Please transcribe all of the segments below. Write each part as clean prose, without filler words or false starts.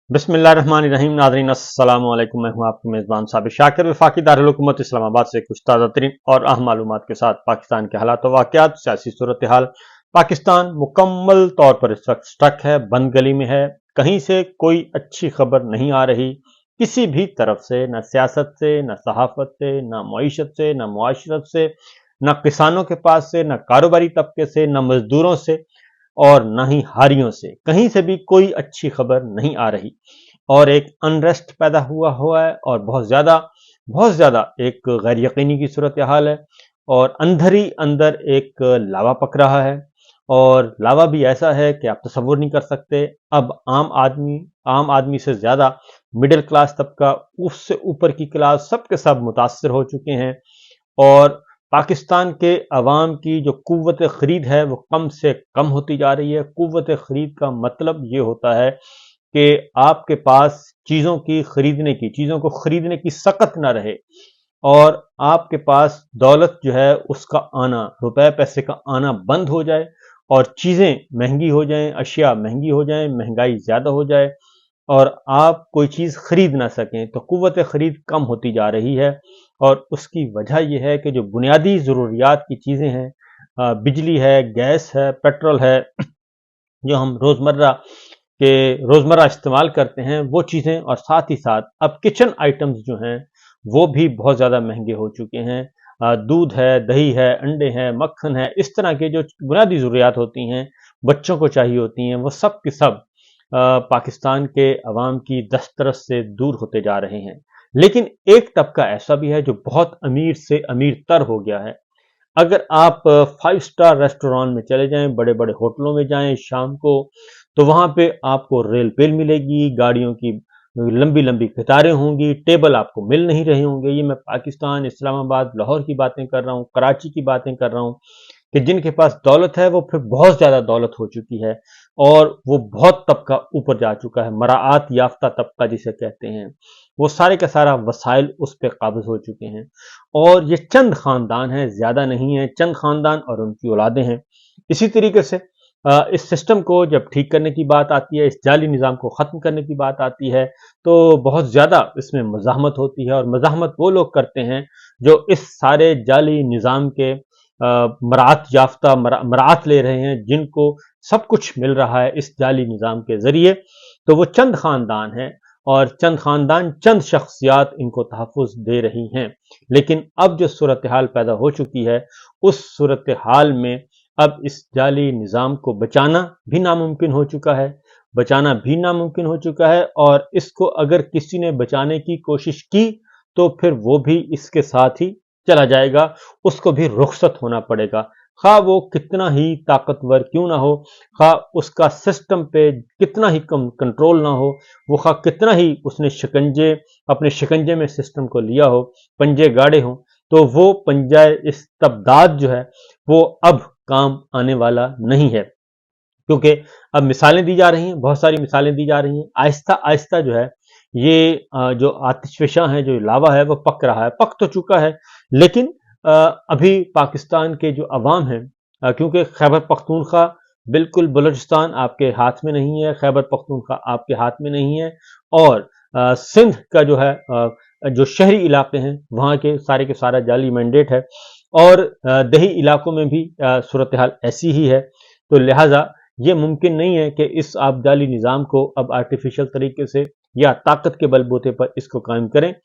बिस्मिल्लाहिर्रहमानिर्रहीम। नाज़रीन अस्सलाम वालेकुम। मैं हूं आपका मेज़बान साबिर शाकिर, वफाकी दारुल हुकूमत इस्लामाबाद से कुछ ताज़ा तरीन और अहम मालूमात के साथ पाकिस्तान के हालात व वाक़यात, सियासी सूरत हाल। पाकिस्तान मुकम्मल तौर पर इस वक्त स्टक है, बंद गली में है। कहीं से कोई अच्छी खबर नहीं आ रही, किसी भी तरफ से, न सियासत से, न सहाफत से, न मईशत से, न मुआशरत से, न किसानों के पास से, न कारोबारी तबके से, न मजदूरों से और न ही हारियों से। कहीं से भी कोई अच्छी खबर नहीं आ रही और एक अनरेस्ट पैदा हुआ है और बहुत ज़्यादा एक गैर यकीनी की सूरत हाल है और अंदर ही अंदर एक लावा पक रहा है। और लावा भी ऐसा है कि आप तसव्वुर नहीं कर सकते। अब आम आदमी से ज़्यादा मिडिल क्लास तबका, उससे ऊपर की क्लास, सब के सब मुतासर हो चुके हैं। और पाकिस्तान के अवाम की जो कुव्वत खरीद है वो कम से कम होती जा रही है। कुव्वत खरीद का मतलब ये होता है कि आपके पास चीज़ों को खरीदने की सकत ना रहे और आपके पास दौलत जो है उसका आना, रुपए पैसे का आना बंद हो जाए और चीज़ें महंगी हो जाएं, अशिया महंगी हो जाएं, महंगाई ज़्यादा हो जाए और आप कोई चीज़ खरीद ना सकें, तो कुव्वत खरीद कम होती जा रही है। और उसकी वजह यह है कि जो बुनियादी ज़रूरियात की चीज़ें हैं, बिजली है, गैस है, पेट्रोल है, जो हम रोज़मर्रा इस्तेमाल करते हैं वो चीज़ें, और साथ ही साथ अब किचन आइटम्स जो हैं वो भी बहुत ज़्यादा महंगे हो चुके हैं। दूध है, दही है, अंडे हैं, मक्खन है, इस तरह के जो बुनियादी ज़रूरियात होती हैं, बच्चों को चाहिए होती हैं, वो सब के सब पाकिस्तान के अवाम की दस्तरस से दूर होते जा रहे हैं। लेकिन एक तबका ऐसा भी है जो बहुत अमीर से अमीर तर हो गया है। अगर आप 5 स्टार रेस्टोरेंट में चले जाएं, बड़े बड़े होटलों में जाएं शाम को, तो वहां पे आपको रेल पेल मिलेगी, गाड़ियों की लंबी लंबी कतारें होंगी, टेबल आपको मिल नहीं रहे होंगे। ये मैं पाकिस्तान, इस्लामाबाद, लाहौर की बातें कर रहा हूँ, कराची की बातें कर रहा हूँ कि जिनके पास दौलत है वो फिर बहुत ज़्यादा दौलत हो चुकी है और वो बहुत तबका ऊपर जा चुका है, मराआत याफ्ता तबका जिसे कहते हैं। वो सारे का सारा वसाइल उस पर काबिज हो चुके हैं और ये चंद खानदान हैं, ज़्यादा नहीं है, चंद खानदान और उनकी औलादें हैं। इसी तरीके से इस सिस्टम को जब ठीक करने की बात आती है, इस जाली निज़ाम को ख़त्म करने की बात आती है, तो बहुत ज़्यादा इसमें मज़ाहमत होती है। और मज़ाहमत वो लोग करते हैं जो इस सारे जाली निज़ाम के मरात ले रहे हैं, जिनको सब कुछ मिल रहा है इस जाली निज़ाम के ज़रिए। तो वो चंद ख़ानदान हैं और चंद शख्सियात इनको तहफ़्फ़ुज़ दे रही हैं। लेकिन अब जो सूरत हाल पैदा हो चुकी है, उस सूरत हाल में अब इस जाली निज़ाम को बचाना भी नामुमकिन हो चुका है और इसको अगर किसी ने बचाने की कोशिश की तो फिर वो भी इसके साथ ही चला जाएगा, उसको भी रुखसत होना पड़ेगा। खा वो कितना ही ताकतवर क्यों ना हो, खा उसका सिस्टम पे कितना ही कम कंट्रोल ना हो, वो खा कितना ही उसने अपने शिकंजे में सिस्टम को लिया हो, पंजे गाड़े हों, तो वो पंजाए इस्तबदाद जो है वो अब काम आने वाला नहीं है। क्योंकि अब मिसालें दी जा रही हैं, बहुत सारी मिसालें दी जा रही हैं। आहिस्ता आहिस्ता जो है ये जो आतिशफशा है, जो लावा है, वो पक रहा है, पक तो चुका है। लेकिन अभी पाकिस्तान के जो अवाम हैं, क्योंकि खैबर पख्तूनख्वा, बिल्कुल बलूचिस्तान आपके हाथ में नहीं है, खैबर पख्तूनख्वा आपके हाथ में नहीं है और सिंध का जो है, जो शहरी इलाके हैं वहाँ के सारा जाली मैंडेट है और दही इलाकों में भी सूरत हाल ऐसी ही है। तो लिहाजा ये मुमकिन नहीं है कि इस आप जाली निज़ाम को अब आर्टिफिशियल तरीके से या ताकत के बलबूते पर इसको कायम करें।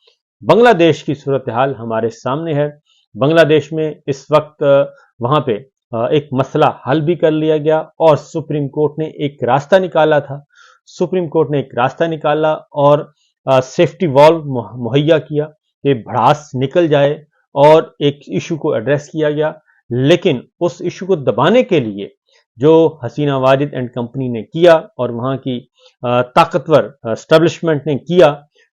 बांग्लादेश की सूरत हाल हमारे सामने है। बांग्लादेश में इस वक्त वहाँ पे एक मसला हल भी कर लिया गया और सुप्रीम कोर्ट ने एक रास्ता निकाला था। सुप्रीम कोर्ट ने एक रास्ता निकाला और सेफ्टी वॉल्व मुहैया किया कि भड़ास निकल जाए और एक इशू को एड्रेस किया गया। लेकिन उस इशू को दबाने के लिए जो हसीना वाजिद एंड कंपनी ने किया और वहाँ की ताकतवर एस्टेब्लिशमेंट ने किया,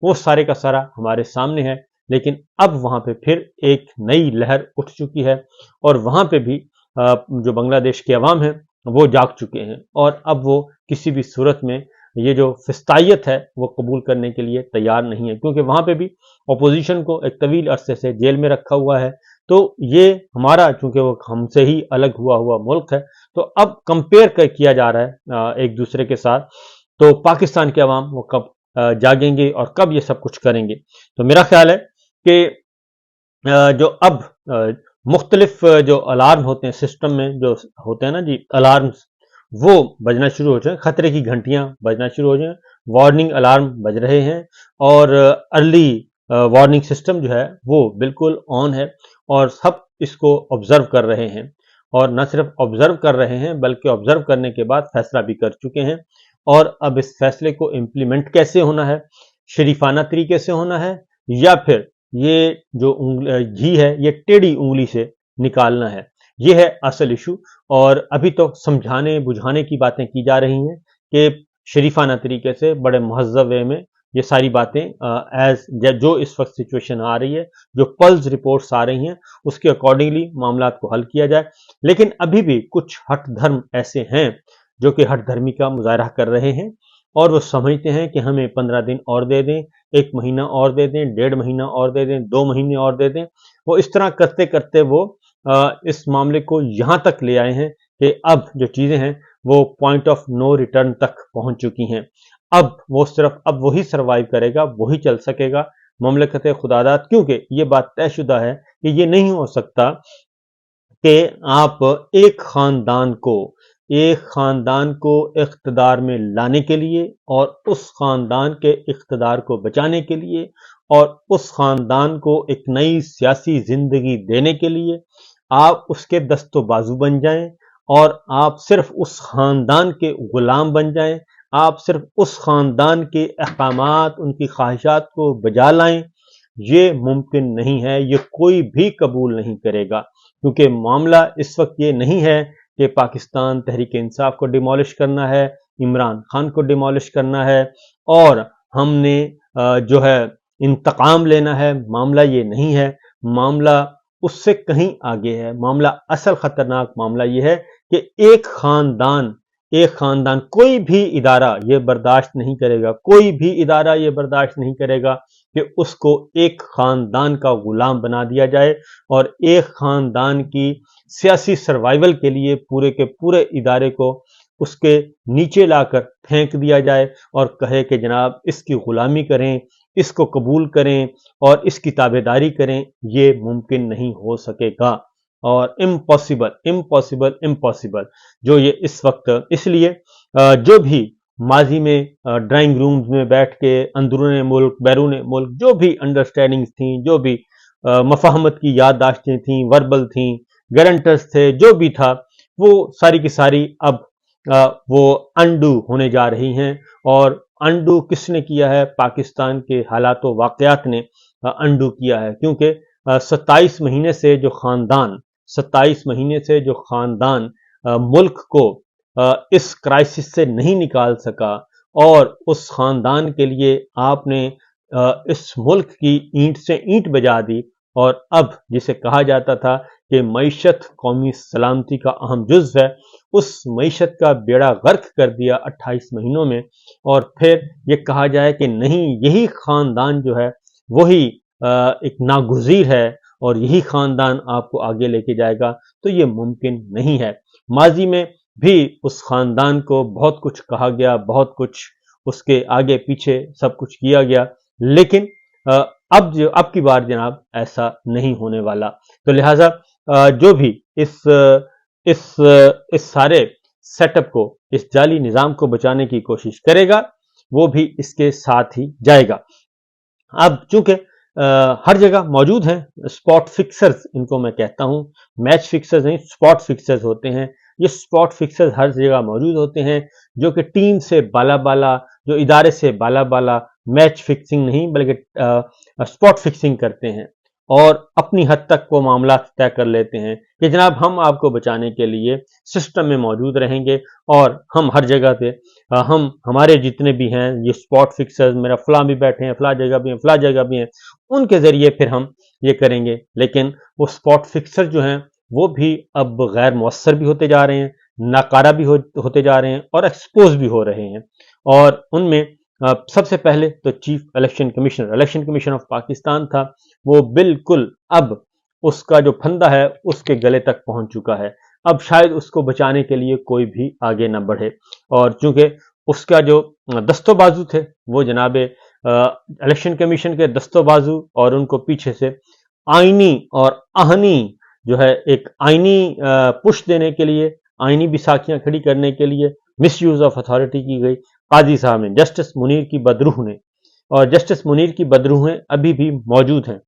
वो सारे का सारा हमारे सामने है। लेकिन अब वहाँ पे फिर एक नई लहर उठ चुकी है और वहाँ पे भी जो बांग्लादेश के अवाम हैं वो जाग चुके हैं और अब वो किसी भी सूरत में ये जो फिस्तायत है वो कबूल करने के लिए तैयार नहीं है, क्योंकि वहाँ पे भी अपोजिशन को एक तवील अरसे से जेल में रखा हुआ है। तो ये हमारा, चूंकि वो हमसे ही अलग हुआ मुल्क है, तो अब कंपेयर किया जा रहा है एक दूसरे के साथ। तो पाकिस्तान के अवाम वो कब जागेंगे और कब ये सब कुछ करेंगे। तो मेरा ख्याल है कि जो अब मुख्तलिफ जो अलार्म होते हैं सिस्टम में, जो होते हैं ना जी अलार्म्स, वो बजना शुरू हो जाए, खतरे की घंटियां बजना शुरू हो जाए, वार्निंग अलार्म बज रहे हैं और अर्ली वार्निंग सिस्टम जो है वो बिल्कुल ऑन है और सब इसको ऑब्जर्व कर रहे हैं। और न सिर्फ ऑब्जर्व कर रहे हैं बल्कि ऑब्जर्व करने के बाद फैसला भी कर चुके हैं। और अब इस फैसले को इम्प्लीमेंट कैसे होना है, शरीफाना तरीके से होना है या फिर ये जो घी है ये टेढ़ी उंगली से निकालना है, ये है असल इशू। और अभी तो समझाने बुझाने की बातें की जा रही हैं कि शरीफाना तरीके से बड़े महज़्ज़ब वे में ये सारी बातें एज जो इस वक्त सिचुएशन आ रही है, जो पल्स रिपोर्ट्स आ रही हैं, उसके अकॉर्डिंगली मामला को हल किया जाए। लेकिन अभी भी कुछ हट धर्म ऐसे हैं जो कि हट धर्मी का मुजाहरा कर रहे हैं और वो समझते हैं कि हमें 15 दिन और दे दें, 1 महीना और दे दें, 1.5 महीना और दे दें, 2 महीने और दे दें। वो इस तरह करते करते वो इस मामले को यहाँ तक ले आए हैं कि अब जो चीज़ें हैं वो पॉइंट ऑफ नो रिटर्न तक पहुँच चुकी हैं। अब वो सिर्फ अब वही सर्वाइव करेगा, वही चल सकेगा ममलकत खुदादाद, क्योंकि ये बात तयशुदा है कि ये नहीं हो सकता कि आप एक खानदान को इख्तिदार में लाने के लिए और उस खानदान के इख्तिदार को बचाने के लिए और उस खानदान को एक नई सियासी जिंदगी देने के लिए आप उसके दस्तो बाजू बन जाएं और आप सिर्फ उस खानदान के गुलाम बन जाएं, आप सिर्फ उस खानदान के अहकामात, उनकी ख्वाहिशात को बजा लाएं। ये मुमकिन नहीं है, ये कोई भी कबूल नहीं करेगा, क्योंकि मामला इस वक्त ये नहीं है कि पाकिस्तान तहरीक इंसाफ को डिमोलिश करना है, इमरान खान को डिमोलिश करना है और हमने जो है इंतकाम लेना है। मामला ये नहीं है, मामला उससे कहीं आगे है। मामला असल खतरनाक मामला ये है कि एक खानदान कोई भी इदारा ये बर्दाश्त नहीं करेगा, कोई भी इदारा ये बर्दाश्त नहीं करेगा कि उसको एक खानदान का गुलाम बना दिया जाए और एक खानदान की सियासी सर्वाइवल के लिए पूरे के पूरे इदारे को उसके नीचे लाकर फेंक दिया जाए और कहे कि जनाब इसकी गुलामी करें, इसको कबूल करें और इसकी ताबेदारी करें। ये मुमकिन नहीं हो सकेगा और इम्पॉसिबल जो ये इस वक्त, इसलिए जो भी माजी में ड्राइंग रूम्स में बैठ के अंदरूने मुल्क बैरून मुल्क जो भी अंडरस्टैंडिंग्स थी, जो भी मफाहमत की याददाश्तें थी, वर्बल थी, गारंटर्स थे, जो भी था, वो सारी की सारी अब वो अंडू होने जा रही हैं। और अंडू किसने किया है? पाकिस्तान के हालात व वाक़यात ने अंडू किया है, क्योंकि 27 महीने से जो खानदान मुल्क को इस क्राइसिस से नहीं निकाल सका और उस खानदान के लिए आपने इस मुल्क की ईंट से ईंट बजा दी। और अब जिसे कहा जाता था कि मईशत कौमी सलामती का अहम जुज़्व है, उस मईशत का बेड़ा गर्क कर दिया 28 महीनों में। और फिर ये कहा जाए कि नहीं, यही खानदान जो है वही एक नागुज़ीर है और यही खानदान आपको आगे लेके जाएगा, तो ये मुमकिन नहीं है। माजी में भी उस खानदान को बहुत कुछ कहा गया, बहुत कुछ उसके आगे पीछे सब कुछ किया गया, लेकिन अब की बार जनाब ऐसा नहीं होने वाला। तो लिहाजा जो भी इस सारे सेटअप को, इस जाली निज़ाम को बचाने की कोशिश करेगा, वो भी इसके साथ ही जाएगा। अब चूंकि हर जगह मौजूद हैं स्पॉट फिक्सर्स, इनको मैं कहता हूं, मैच फिक्सर्स नहीं, स्पॉट फिक्सर्स होते हैं। ये स्पॉट फिक्सर्स हर जगह मौजूद होते हैं जो कि टीम से बाला जो इदारे से बाला मैच फिक्सिंग नहीं बल्कि स्पॉट फिक्सिंग करते हैं और अपनी हद तक वो मामला तय कर लेते हैं कि जनाब हम आपको बचाने के लिए सिस्टम में मौजूद रहेंगे और हम हर जगह पे हम हमारे जितने भी हैं ये स्पॉट फिक्सर्स, मेरा फलां भी बैठे हैं, फलां जगह भी हैं, फलां जगह भी हैं, उनके जरिए फिर हम ये करेंगे। लेकिन वो स्पॉट फिक्सर जो हैं वो भी अब गैर मुअस्सर भी होते जा रहे हैं, नाकारा भी होते जा रहे हैं और एक्सपोज भी हो रहे हैं। और उनमें सबसे पहले तो chief election commission of Pakistan था, वो बिल्कुल अब उसका जो फंदा है उसके गले तक पहुंच चुका है। अब शायद उसको बचाने के लिए कोई भी आगे न बढ़े और चूंकि उसका जो दस्तो बाजू थे वो जनाब इलेक्शन कमीशन के दस्तो बाजू, और उनको पीछे से आईनी और आहनी जो है एक आईनी पुश देने के लिए, आईनी बिसाखियां खड़ी करने के लिए मिस यूज ऑफ अथॉरिटी की गई काजी साहब ने, जस्टिस मुनीर की बदरूह ने। और जस्टिस मुनीर की बदरूहें अभी भी मौजूद हैं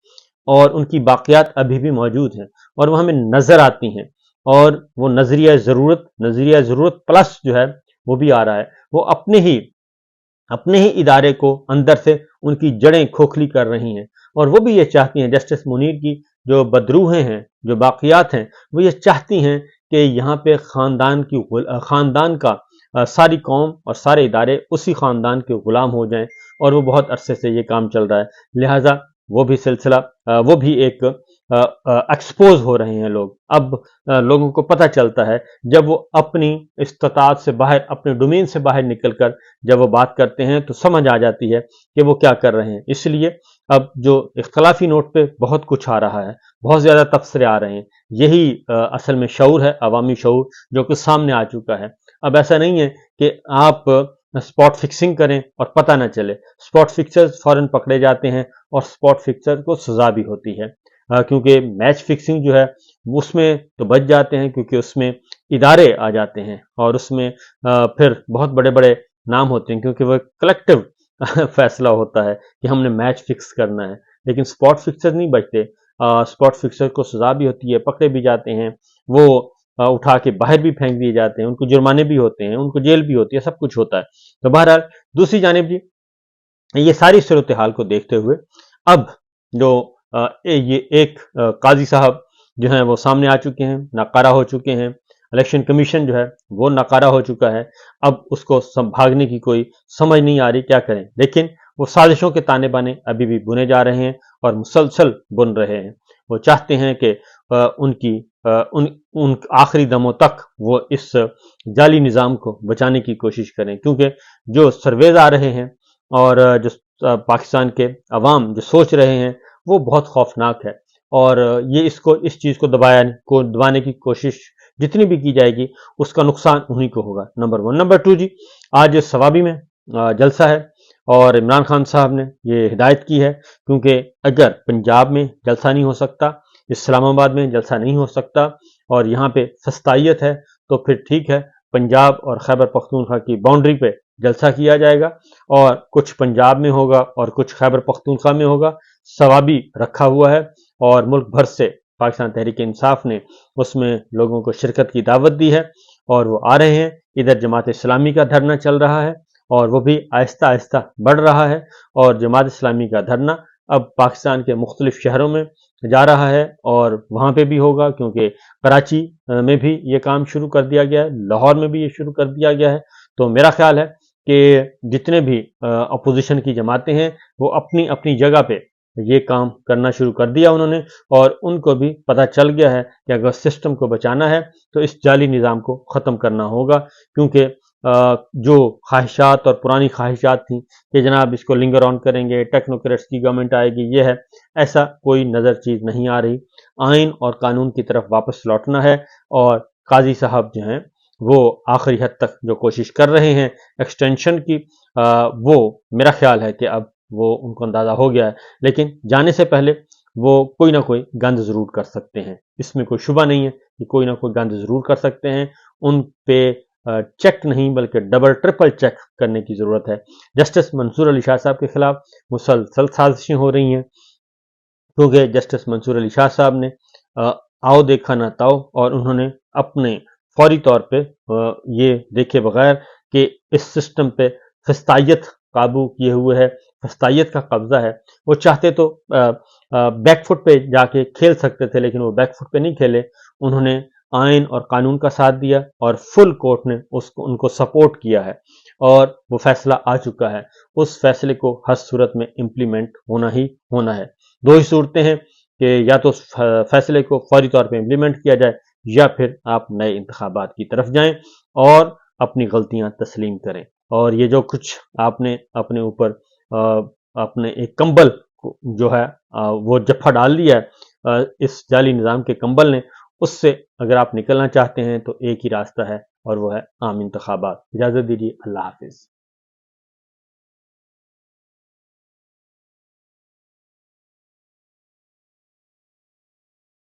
और उनकी बाक़ियात अभी भी मौजूद हैं और वो हमें नज़र आती हैं, और वो नज़रिया ज़रूरत प्लस जो है वो भी आ रहा है। वो अपने ही इदारे को अंदर से उनकी जड़ें खोखली कर रही हैं, और वो भी ये चाहती हैं, जस्टिस मुनीर की जो बदरूहें हैं, जो बाक़ियात हैं, वो ये चाहती हैं कि यहाँ पे ख़ानदान का सारी कौम और सारे इदारे उसी ख़ानदान के ग़ुलाम हो जाएं, और वो बहुत अरसे से ये काम चल रहा है। लिहाजा वो भी सिलसिला, वो भी एक एक्सपोज हो रहे हैं लोग। अब लोगों को पता चलता है जब वो अपनी इस्तात से बाहर, अपने डोमेन से बाहर निकलकर जब वो बात करते हैं तो समझ आ जाती है कि वो क्या कर रहे हैं। इसलिए अब जो इख्तलाफी नोट पे बहुत कुछ आ रहा है, बहुत ज़्यादा तबसरे आ रहे हैं, यही असल में शऊर है, अवामी शऊर जो कि सामने आ चुका है। अब ऐसा नहीं है कि आप स्पॉट फिक्सिंग करें और पता न चले। स्पॉट फिक्सर्स फौरन पकड़े जाते हैं और स्पॉट फिक्सर को सजा भी होती है, क्योंकि मैच फिक्सिंग जो है उसमें तो बच जाते हैं, क्योंकि उसमें इदारे आ जाते हैं और उसमें फिर बहुत बड़े बड़े नाम होते हैं, क्योंकि वह कलेक्टिव फैसला होता है कि हमने मैच फिक्स करना है। लेकिन स्पॉट फिक्सर नहीं बचते, स्पॉट फिक्सर को सजा भी होती है, पकड़े भी जाते हैं, वो उठा के बाहर भी फेंक दिए जाते हैं, उनको जुर्माने भी होते हैं, उनको जेल भी होती है, सब कुछ होता है। तो बहरहाल दूसरी जानिब जी, ये सारी सूरत हाल को देखते हुए अब जो ये एक काजी साहब जो हैं वो सामने आ चुके हैं, नाकारा हो चुके हैं, इलेक्शन कमीशन जो है वो नाकारा हो चुका है। अब उसको भागने की कोई समझ नहीं आ रही, क्या करें। लेकिन वो साजिशों के ताने बाने अभी भी बुने जा रहे हैं और मुसलसल बुन रहे हैं। वो चाहते हैं कि उन आखिरी दमों तक वो इस जाली निज़ाम को बचाने की कोशिश करें, क्योंकि जो सर्वेज आ रहे हैं और जो पाकिस्तान के अवाम जो सोच रहे हैं वो बहुत खौफनाक है, और ये इस चीज़ को दबाने की कोशिश जितनी भी की जाएगी उसका नुकसान उन्हीं को होगा। नंबर 1। नंबर 2 जी, आज सवाबी में जलसा है और इमरान खान साहब ने ये हिदायत की है, क्योंकि अगर पंजाब में जलसा नहीं हो सकता, इस्लामाबाद में जलसा नहीं हो सकता और यहाँ पे फस्तायत है, तो फिर ठीक है, पंजाब और खैबर पख्तूनख्वा की बाउंड्री पे जलसा किया जाएगा और कुछ पंजाब में होगा और कुछ खैबर पख्तूनख्वा में होगा। सवाबी रखा हुआ है और मुल्क भर से पाकिस्तान तहरीक इंसाफ ने उसमें लोगों को शिरकत की दावत दी है और वो आ रहे हैं। इधर जमात इस्लामी का धरना चल रहा है और वो भी आहिस्ता आहिस्ता बढ़ रहा है, और जमात इस्लामी का धरना अब पाकिस्तान के मुख्तलिफ शहरों में जा रहा है और वहाँ पे भी होगा, क्योंकि कराची में भी ये काम शुरू कर दिया गया है, लाहौर में भी ये शुरू कर दिया गया है। तो मेरा ख्याल है कि जितने भी अपोजिशन की जमातें हैं वो अपनी अपनी जगह पे ये काम करना शुरू कर दिया उन्होंने, और उनको भी पता चल गया है कि अगर सिस्टम को बचाना है तो इस जाली निज़ाम को ख़त्म करना होगा, क्योंकि जो ख्वाहिशात और पुरानी ख्वाहिशात थी कि जनाब इसको लिंगर ऑन करेंगे, टेक्नोक्रेट्स की गवर्नमेंट आएगी, ये है, ऐसा कोई नज़र चीज़ नहीं आ रही। आइन और कानून की तरफ वापस लौटना है, और काजी साहब जो हैं वो आखिरी हद तक जो कोशिश कर रहे हैं एक्सटेंशन की, वो मेरा ख्याल है कि अब वो उनको अंदाज़ा हो गया है, लेकिन जाने से पहले वो कोई ना कोई गंद ज़रूर कर सकते हैं। इसमें कोई शुबा नहीं है कि कोई ना कोई गंद ज़रूर कर सकते हैं। उन पे चेक नहीं बल्कि डबल ट्रिपल चेक करने की ज़रूरत है। जस्टिस मंसूर अली शाह साहब के खिलाफ मुसलसल साजिशें हो रही हैं, क्योंकि जस्टिस मंसूर अली शाह साहब ने आओ देखा ना ताओ, और उन्होंने अपने फौरी तौर पे ये देखे बगैर कि इस सिस्टम पे फस्तायत काबू किए हुए है, फस्तायत का कब्जा है। वो चाहते तो बैकफुट पे जाके खेल सकते थे, लेकिन वो बैकफुट पे नहीं खेले। उन्होंने आइन और कानून का साथ दिया और फुल कोर्ट ने उनको सपोर्ट किया है और वो फैसला आ चुका है। उस फैसले को हर सूरत में इम्प्लीमेंट होना ही होना है। दो ही सूरतें हैं कि या तो फैसले को फौरी तौर पे इम्प्लीमेंट किया जाए, या फिर आप नए इंतखाबात की तरफ जाएं और अपनी गलतियां तस्लीम करें। और ये जो कुछ आपने अपने ऊपर अपने एक कंबल जो है वो जफ्फा डाल लिया है इस जाली निज़ाम के कंबल ने, उससे अगर आप निकलना चाहते हैं तो एक ही रास्ता है, اور وہ ہے عام انتخابات۔ اجازت دیجیے، اللہ حافظ۔